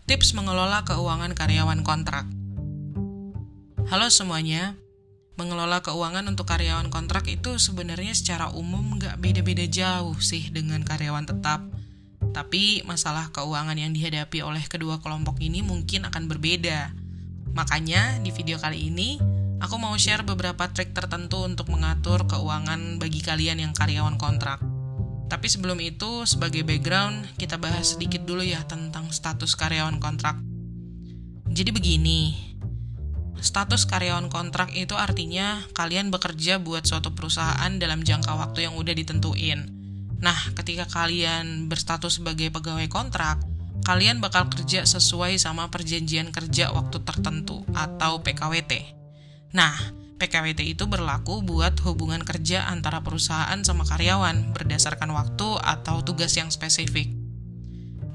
Tips mengelola keuangan karyawan kontrak. Halo semuanya, mengelola keuangan untuk karyawan kontrak itu sebenarnya secara umum nggak beda-beda jauh sih dengan karyawan tetap. Tapi masalah keuangan yang dihadapi oleh kedua kelompok ini mungkin akan berbeda. Makanya di video kali ini, aku mau share beberapa trik tertentu untuk mengatur keuangan bagi kalian yang karyawan kontrak. Tapi sebelum itu, sebagai background, kita bahas sedikit dulu ya tentang status karyawan kontrak. Jadi begini, status karyawan kontrak itu artinya kalian bekerja buat suatu perusahaan dalam jangka waktu yang udah ditentuin. Nah, ketika kalian berstatus sebagai pegawai kontrak, kalian bakal kerja sesuai sama perjanjian kerja waktu tertentu atau PKWT. Nah, PKWT itu berlaku buat hubungan kerja antara perusahaan sama karyawan berdasarkan waktu atau tugas yang spesifik.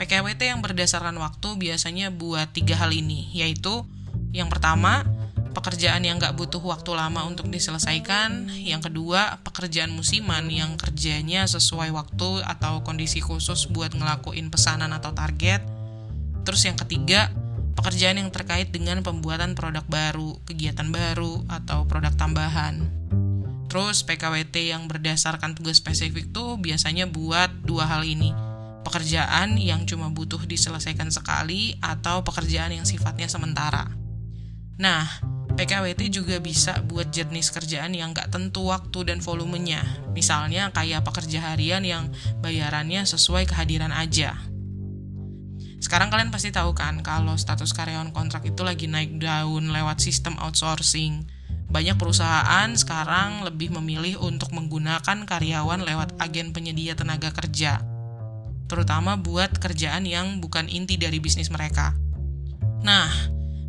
PKWT yang berdasarkan waktu biasanya buat 3 hal ini, yaitu yang pertama, pekerjaan yang nggak butuh waktu lama untuk diselesaikan. Yang kedua, pekerjaan musiman yang kerjanya sesuai waktu atau kondisi khusus buat ngelakuin pesanan atau target. Terus yang ketiga, pekerjaan yang terkait dengan pembuatan produk baru, kegiatan baru, atau produk tambahan. Terus PKWT yang berdasarkan tugas spesifik tuh biasanya buat 2 hal ini. Pekerjaan yang cuma butuh diselesaikan sekali atau pekerjaan yang sifatnya sementara. Nah, PKWT juga bisa buat jenis kerjaan yang nggak tentu waktu dan volumenya. Misalnya kayak pekerja harian yang bayarannya sesuai kehadiran aja. Sekarang kalian pasti tahu kan kalau status karyawan kontrak itu lagi naik daun lewat sistem outsourcing. Banyak perusahaan sekarang lebih memilih untuk menggunakan karyawan lewat agen penyedia tenaga kerja, terutama buat kerjaan yang bukan inti dari bisnis mereka. Nah,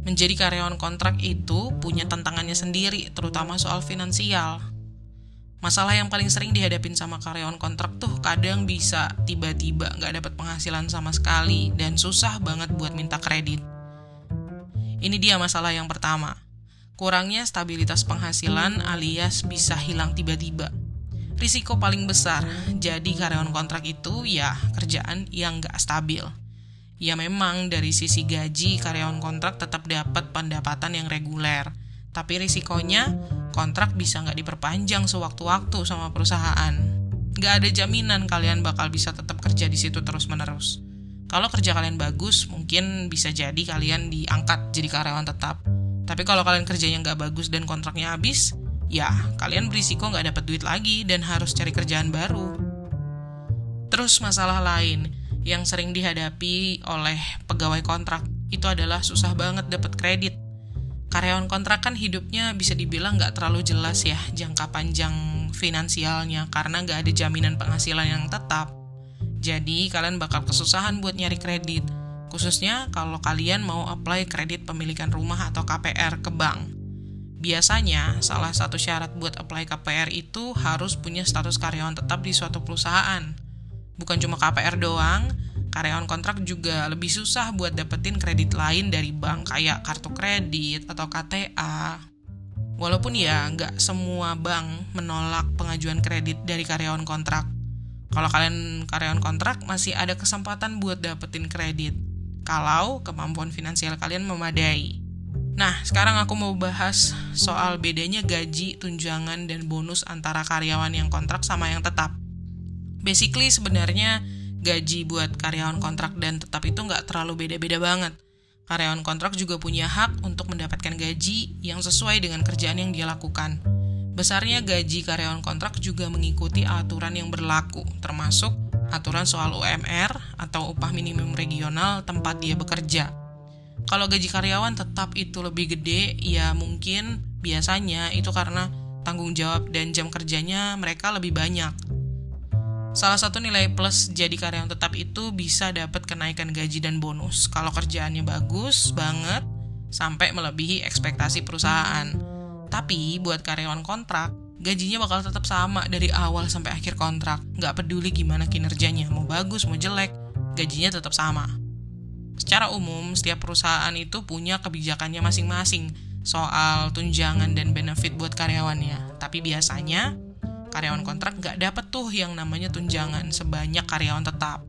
menjadi karyawan kontrak itu punya tantangannya sendiri, terutama soal finansial. Masalah yang paling sering dihadapin sama karyawan kontrak tuh kadang bisa tiba-tiba nggak dapat penghasilan sama sekali dan susah banget buat minta kredit. Ini dia masalah yang pertama. Kurangnya stabilitas penghasilan alias bisa hilang tiba-tiba. Risiko paling besar jadi karyawan kontrak itu ya kerjaan yang nggak stabil. Ya memang dari sisi gaji karyawan kontrak tetap dapat pendapatan yang reguler. Tapi risikonya kontrak bisa nggak diperpanjang sewaktu-waktu sama perusahaan. Nggak ada jaminan kalian bakal bisa tetap kerja di situ terus-menerus. Kalau kerja kalian bagus, mungkin bisa jadi kalian diangkat jadi karyawan tetap. Tapi kalau kalian kerjanya nggak bagus dan kontraknya habis, ya kalian berisiko nggak dapat duit lagi dan harus cari kerjaan baru. Terus masalah lain yang sering dihadapi oleh pegawai kontrak itu adalah susah banget dapat kredit. Karyawan kontrak kan hidupnya bisa dibilang nggak terlalu jelas ya jangka panjang finansialnya karena nggak ada jaminan penghasilan yang tetap. Jadi kalian bakal kesusahan buat nyari kredit, khususnya kalau kalian mau apply kredit pemilikan rumah atau KPR ke bank. Biasanya salah satu syarat buat apply KPR itu harus punya status karyawan tetap di suatu perusahaan. Bukan cuma KPR doang, karyawan kontrak juga lebih susah buat dapetin kredit lain dari bank kayak kartu kredit atau KTA. Walaupun ya nggak semua bank menolak pengajuan kredit dari karyawan kontrak. Kalau kalian karyawan kontrak masih ada kesempatan buat dapetin kredit kalau kemampuan finansial kalian memadai. Nah, sekarang aku mau bahas soal bedanya gaji, tunjangan, dan bonus antara karyawan yang kontrak sama yang tetap. Basically sebenarnya gaji buat karyawan kontrak dan tetap itu nggak terlalu beda-beda banget. Karyawan kontrak juga punya hak untuk mendapatkan gaji yang sesuai dengan kerjaan yang dia lakukan. Besarnya gaji karyawan kontrak juga mengikuti aturan yang berlaku, termasuk aturan soal UMR atau upah minimum regional tempat dia bekerja. Kalau gaji karyawan tetap itu lebih gede, ya mungkin biasanya itu karena tanggung jawab dan jam kerjanya mereka lebih banyak. Salah satu nilai plus jadi karyawan tetap itu bisa dapat kenaikan gaji dan bonus kalau kerjaannya bagus banget sampai melebihi ekspektasi perusahaan. Tapi buat karyawan kontrak, gajinya bakal tetap sama dari awal sampai akhir kontrak. Nggak peduli gimana kinerjanya, mau bagus, mau jelek, gajinya tetap sama. Secara umum, setiap perusahaan itu punya kebijakannya masing-masing soal tunjangan dan benefit buat karyawannya. Tapi biasanya karyawan kontrak nggak dapet tuh yang namanya tunjangan sebanyak karyawan tetap.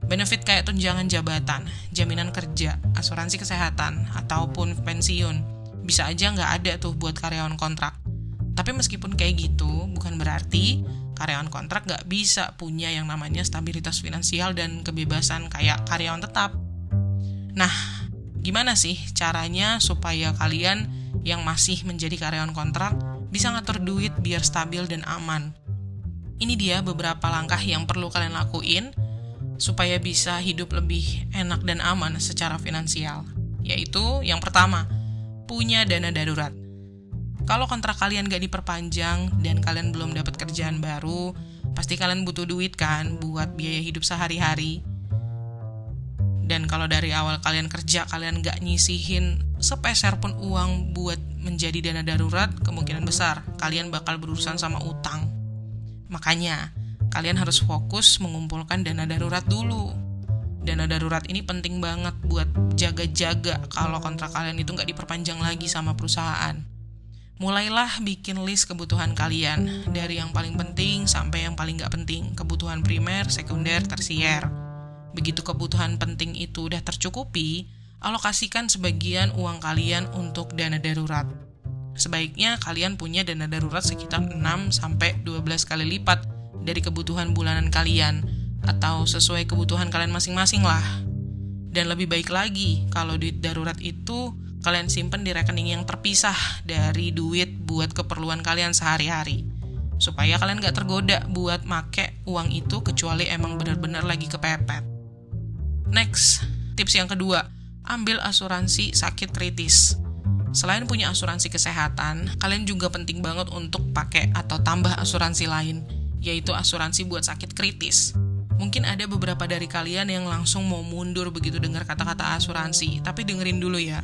Benefit kayak tunjangan jabatan, jaminan kerja, asuransi kesehatan, ataupun pensiun bisa aja nggak ada tuh buat karyawan kontrak. Tapi meskipun kayak gitu, bukan berarti karyawan kontrak nggak bisa punya yang namanya stabilitas finansial dan kebebasan kayak karyawan tetap. Nah, gimana sih caranya supaya kalian yang masih menjadi karyawan kontrak bisa ngatur duit biar stabil dan aman? Ini dia beberapa langkah yang perlu kalian lakuin supaya bisa hidup lebih enak dan aman secara finansial. Yaitu yang pertama, punya dana darurat. Kalau kontrak kalian gak diperpanjang dan kalian belum dapat kerjaan baru, pasti kalian butuh duit kan buat biaya hidup sehari-hari. Dan kalau dari awal kalian kerja, kalian gak nyisihin sepeser pun uang buat menjadi dana darurat, kemungkinan besar kalian bakal berurusan sama utang. Makanya, kalian harus fokus mengumpulkan dana darurat dulu. Dana darurat ini penting banget buat jaga-jaga kalau kontrak kalian itu gak diperpanjang lagi sama perusahaan. Mulailah bikin list kebutuhan kalian, dari yang paling penting sampai yang paling gak penting, kebutuhan primer, sekunder, tersier. Begitu kebutuhan penting itu udah tercukupi, alokasikan sebagian uang kalian untuk dana darurat. Sebaiknya kalian punya dana darurat sekitar 6-12 kali lipat dari kebutuhan bulanan kalian, atau sesuai kebutuhan kalian masing-masing lah. Dan lebih baik lagi, kalau duit darurat itu kalian simpen di rekening yang terpisah dari duit buat keperluan kalian sehari-hari. Supaya kalian gak tergoda buat make uang itu kecuali emang benar-benar lagi kepepet. Next, tips yang kedua, ambil asuransi sakit kritis. Selain punya asuransi kesehatan, kalian juga penting banget untuk pakai atau tambah asuransi lain, yaitu asuransi buat sakit kritis. Mungkin ada beberapa dari kalian yang langsung mau mundur begitu dengar kata-kata asuransi, tapi dengerin dulu ya.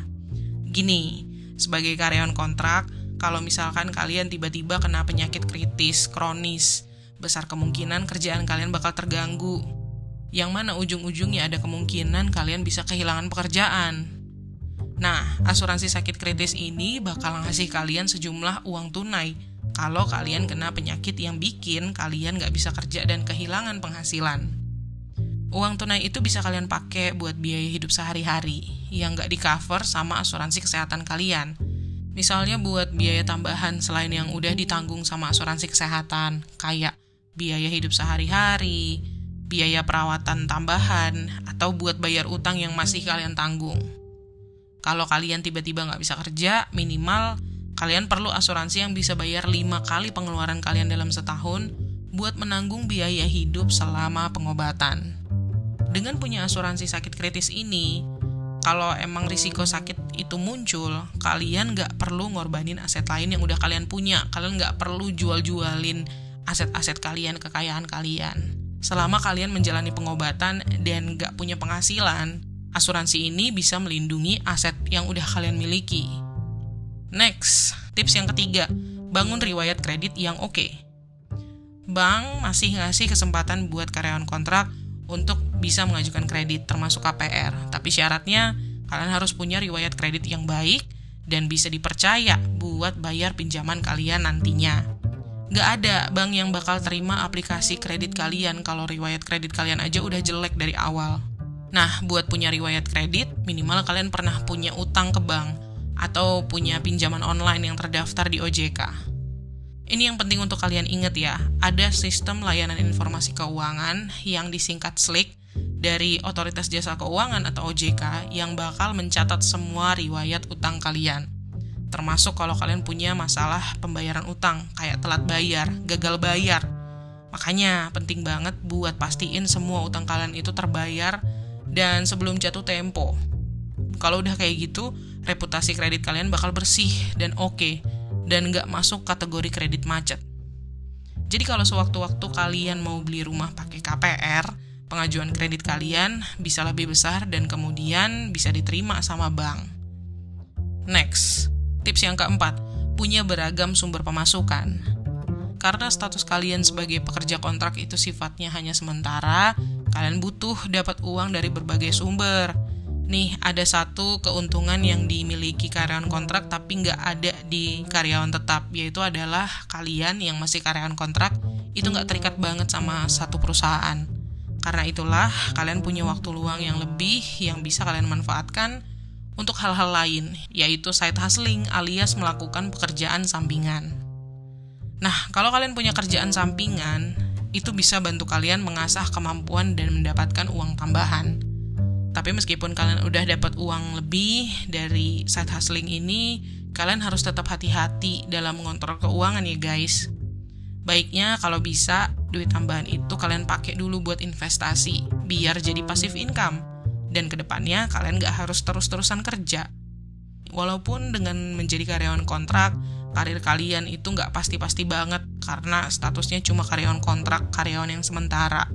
Gini, sebagai karyawan kontrak, kalau misalkan kalian tiba-tiba kena penyakit kritis, kronis, besar kemungkinan kerjaan kalian bakal terganggu. Yang mana ujung-ujungnya ada kemungkinan kalian bisa kehilangan pekerjaan. Nah, asuransi sakit kritis ini bakal ngasih kalian sejumlah uang tunai kalau kalian kena penyakit yang bikin kalian gak bisa kerja dan kehilangan penghasilan. Uang tunai itu bisa kalian pakai buat biaya hidup sehari-hari yang gak di-cover sama asuransi kesehatan kalian. Misalnya buat biaya tambahan selain yang udah ditanggung sama asuransi kesehatan, kayak biaya hidup sehari-hari, biaya perawatan tambahan, atau buat bayar utang yang masih kalian tanggung. Kalau kalian tiba-tiba gak bisa kerja, minimal kalian perlu asuransi yang bisa bayar 5 kali pengeluaran kalian dalam setahun buat menanggung biaya hidup selama pengobatan. Dengan punya asuransi sakit kritis ini, kalau emang risiko sakit itu muncul, kalian gak perlu ngorbanin aset lain yang udah kalian punya. Kalian gak perlu jual-jualin aset-aset kalian, kekayaan kalian. Selama kalian menjalani pengobatan dan gak punya penghasilan, asuransi ini bisa melindungi aset yang udah kalian miliki. Next, tips yang ketiga, bangun riwayat kredit yang oke. Bank masih ngasih kesempatan buat karyawan kontrak untuk bisa mengajukan kredit termasuk KPR. Tapi syaratnya kalian harus punya riwayat kredit yang baik dan bisa dipercaya buat bayar pinjaman kalian nantinya. Gak ada bank yang bakal terima aplikasi kredit kalian kalau riwayat kredit kalian aja udah jelek dari awal. Nah, buat punya riwayat kredit, minimal kalian pernah punya utang ke bank atau punya pinjaman online yang terdaftar di OJK. Ini yang penting untuk kalian ingat ya, ada sistem layanan informasi keuangan yang disingkat SLIK dari Otoritas Jasa Keuangan atau OJK yang bakal mencatat semua riwayat utang kalian. Termasuk kalau kalian punya masalah pembayaran utang, kayak telat bayar, gagal bayar. Makanya penting banget buat pastiin semua utang kalian itu terbayar dan sebelum jatuh tempo. Kalau udah kayak gitu, reputasi kredit kalian bakal bersih dan oke, dan nggak masuk kategori kredit macet. Jadi kalau sewaktu-waktu kalian mau beli rumah pakai KPR, pengajuan kredit kalian bisa lebih besar dan kemudian bisa diterima sama bank. Next, tips yang keempat, punya beragam sumber pemasukan. Karena status kalian sebagai pekerja kontrak itu sifatnya hanya sementara, kalian butuh dapat uang dari berbagai sumber. Nih, ada satu keuntungan yang dimiliki karyawan kontrak tapi nggak ada di karyawan tetap, yaitu adalah kalian yang masih karyawan kontrak itu nggak terikat banget sama satu perusahaan. Karena itulah, kalian punya waktu luang yang lebih yang bisa kalian manfaatkan untuk hal-hal lain, yaitu side hustling alias melakukan pekerjaan sampingan. Nah, kalau kalian punya kerjaan sampingan, itu bisa bantu kalian mengasah kemampuan dan mendapatkan uang tambahan. Tapi meskipun kalian udah dapat uang lebih dari side hustling ini, kalian harus tetap hati-hati dalam mengontrol keuangan ya guys. Baiknya kalau bisa, duit tambahan itu kalian pakai dulu buat investasi, biar jadi passive income. Dan kedepannya kalian gak harus terus-terusan kerja. Walaupun dengan menjadi karyawan kontrak, karir kalian itu gak pasti-pasti banget, karena statusnya cuma karyawan kontrak, karyawan yang sementara.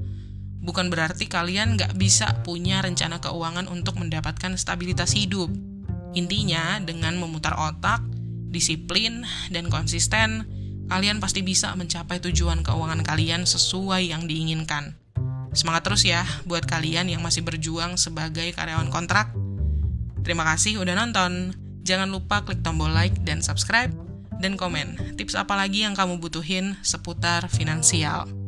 Bukan berarti kalian gak bisa punya rencana keuangan untuk mendapatkan stabilitas hidup. Intinya, dengan memutar otak, disiplin, dan konsisten, kalian pasti bisa mencapai tujuan keuangan kalian sesuai yang diinginkan. Semangat terus ya buat kalian yang masih berjuang sebagai karyawan kontrak. Terima kasih udah nonton. Jangan lupa klik tombol like dan subscribe, dan komen tips apa lagi yang kamu butuhin seputar finansial.